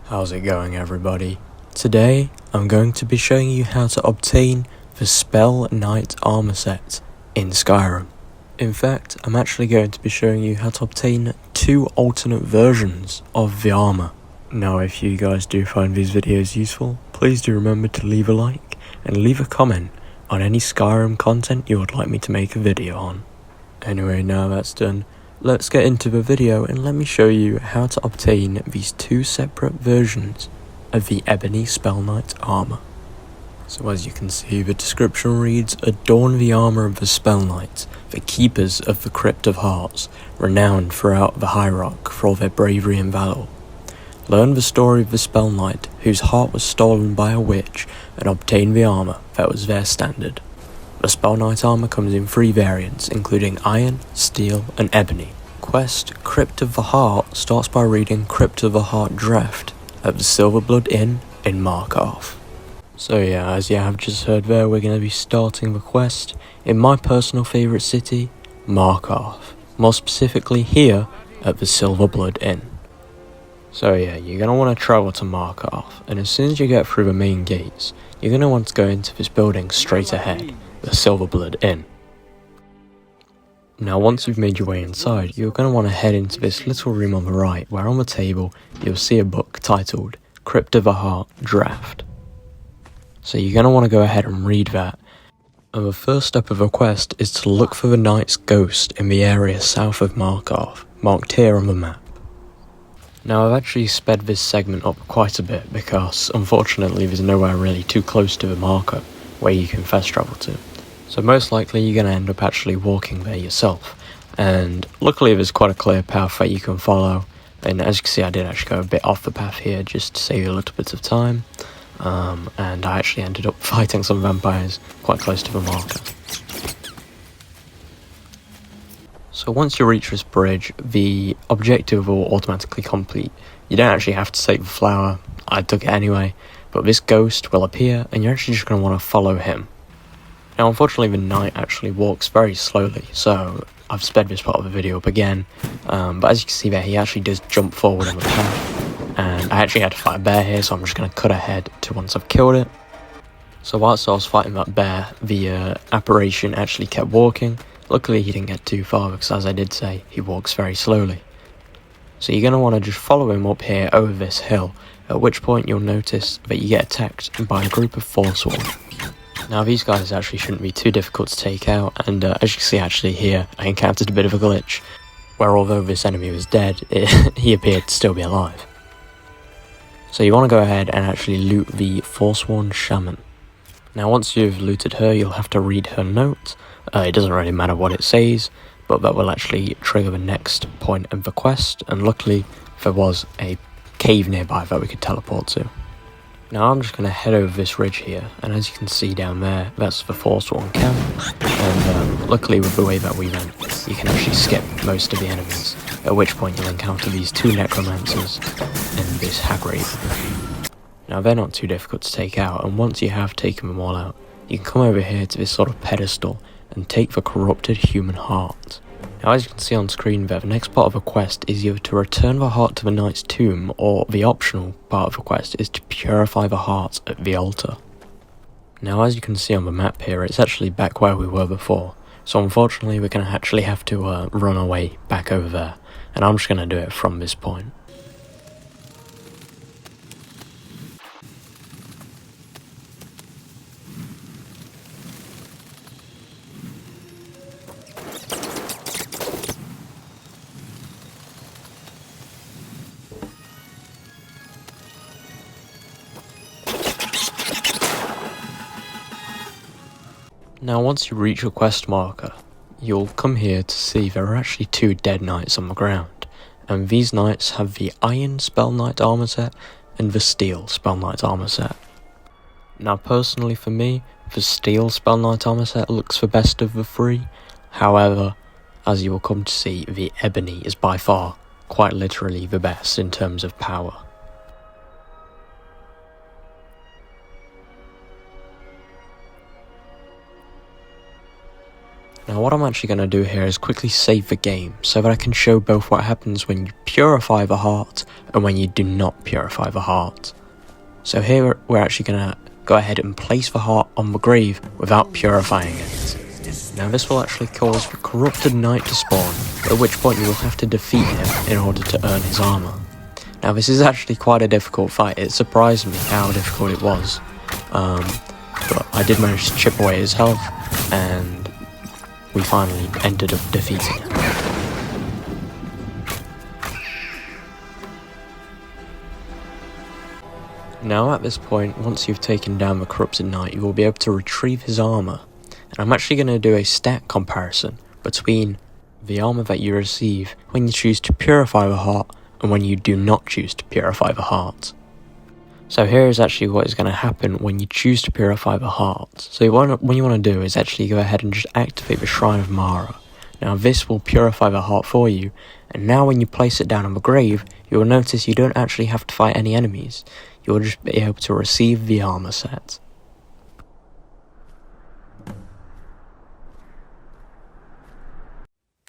How's it going, everybody? Today I'm going to be showing you how to obtain the Spell Knight armor set in Skyrim. In fact, I'm actually going to be showing you how to obtain two alternate versions of the armor. Now, if you guys do find these videos useful, please do remember to leave a like and leave a comment on any Skyrim content you would like me to make a video on. Anyway, now that's done, let's get into the video and let me show you how to obtain these two separate versions of the Ebony Spell Knight armor. So as you can see, the description reads, "Adorn the armor of the Spell Knight, the keepers of the Crypt of Hearts, renowned throughout the High Rock for their bravery and valor. Learn the story of the Spell Knight, whose heart was stolen by a witch, and obtain the armor that was their standard." The Spell Knight armor comes in 3 variants, including Iron, Steel, and Ebony. Quest Crypt of the Heart starts by reading Crypt of the Heart Draft at the Silverblood Inn in Markarth. So yeah, as you have just heard there, we're going to be starting the quest in my personal favourite city, Markarth. More specifically here at the Silverblood Inn. So yeah, you're going to want to travel to Markarth, and as soon as you get through the main gates, you're going to want to go into this building straight ahead, the Silverblood Inn. Now once you've made your way inside, you're going to want to head into this little room on the right, where on the table you'll see a book titled Crypt of the Heart Draft. So you're going to want to go ahead and read that. And the first step of the quest is to look for the knight's ghost in the area south of Markarth, marked here on the map. Now I've actually sped this segment up quite a bit because unfortunately there's nowhere really too close to the marker where you can fast travel to. So most likely you're going to end up actually walking there yourself, and luckily there's quite a clear path that you can follow, and as you can see I did actually go a bit off the path here just to save a little bit of time, and I actually ended up fighting some vampires quite close to the marker. So once you reach this bridge, the objective will automatically complete. You don't actually have to take the flower, I took it anyway, but this ghost will appear and you're actually just going to want to follow him. Now unfortunately the knight actually walks very slowly, so I've sped this part of the video up again, but as you can see there, he actually does jump forward on the path, and I actually had to fight a bear here, so I'm just going to cut ahead to once I've killed it. So whilst I was fighting that bear, the apparition actually kept walking. Luckily he didn't get too far because, as I did say, he walks very slowly. So you're going to want to just follow him up here over this hill, at which point you'll notice that you get attacked by a group of Forsworn. Now these guys actually shouldn't be too difficult to take out, and as you can see actually here, I encountered a bit of a glitch, where although this enemy was dead, he appeared to still be alive. So you want to go ahead and actually loot the Forsworn Shaman. Now once you've looted her, you'll have to read her note. It doesn't really matter what it says, but that will actually trigger the next point of the quest, and luckily there was a cave nearby that we could teleport to. Now I'm just going to head over this ridge here, and as you can see down there, that's the Forsworn camp, and luckily with the way that we went, you can actually skip most of the enemies, at which point you'll encounter these 2 necromancers and this hag-raven. Now they're not too difficult to take out, and once you have taken them all out, you can come over here to this sort of pedestal and take the corrupted human heart. Now as you can see on screen there, the next part of the quest is either to return the heart to the knight's tomb, or the optional part of the quest is to purify the heart at the altar. Now as you can see on the map here, it's actually back where we were before, so unfortunately we're going to actually have to run our way back over there, and I'm just going to do it from this point. Now once you reach your quest marker, you'll come here to see there are actually 2 dead knights on the ground, and these knights have the Iron Spell Knight armor set and the Steel Spell Knight armor set. Now personally for me, the Steel Spell Knight armor set looks the best of the 3, however, as you will come to see, the Ebony is by far, quite literally, the best in terms of power. Now what I'm actually going to do here is quickly save the game, so that I can show both what happens when you purify the heart and when you do not purify the heart. So here we're actually going to go ahead and place the heart on the grave without purifying it. Now this will actually cause the corrupted knight to spawn, at which point you will have to defeat him in order to earn his armor. Now this is actually quite a difficult fight. It surprised me how difficult it was, but I did manage to chip away his health, and we finally ended up defeating him. Now at this point, once you've taken down the corrupted knight, you will be able to retrieve his armor. And I'm actually going to do a stat comparison between the armor that you receive when you choose to purify the heart and when you do not choose to purify the heart. So here is actually what is going to happen when you choose to purify the heart. So what you want to do is actually go ahead and just activate the Shrine of Mara. Now this will purify the heart for you, and now when you place it down on the grave, you will notice you don't actually have to fight any enemies. You will just be able to receive the armor set.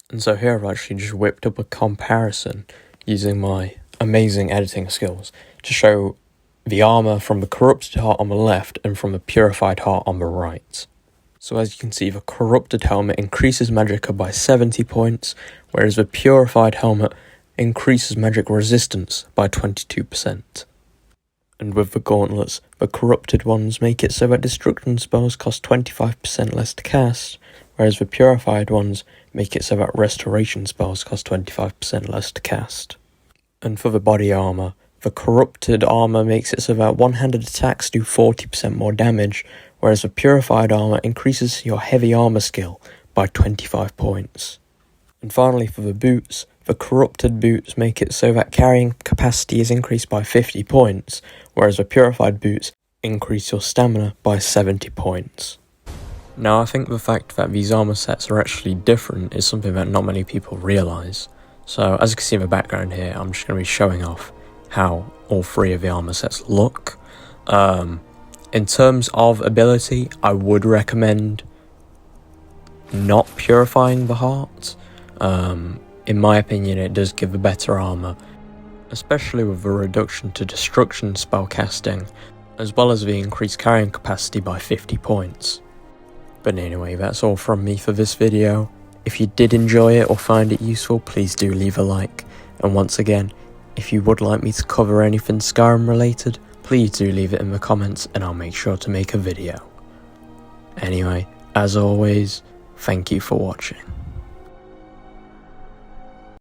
And so here I've actually just whipped up a comparison using my amazing editing skills to show the armor from the corrupted heart on the left and from the purified heart on the right. So as you can see, the corrupted helmet increases Magicka by 70 points, whereas the purified helmet increases magic resistance by 22%. And with the gauntlets, the corrupted ones make it so that destruction spells cost 25% less to cast, whereas the purified ones make it so that restoration spells cost 25% less to cast. And for the body armor, the corrupted armor makes it so that one-handed attacks do 40% more damage, whereas the purified armor increases your heavy armor skill by 25 points. And finally for the boots, the corrupted boots make it so that carrying capacity is increased by 50 points, whereas the purified boots increase your stamina by 70 points. Now I think the fact that these armor sets are actually different is something that not many people realise. So as you can see in the background here, I'm just going to be showing off how all three of the armor sets look. In terms of ability, I would recommend not purifying the heart. In my opinion, it does give a better armor, especially with the reduction to destruction spellcasting, as well as the increased carrying capacity by 50 points. But anyway, that's all from me for this video. If you did enjoy it or find it useful, please do leave a like. And once again, if you would like me to cover anything Skyrim related, please do leave it in the comments and I'll make sure to make a video. Anyway, as always, thank you for watching.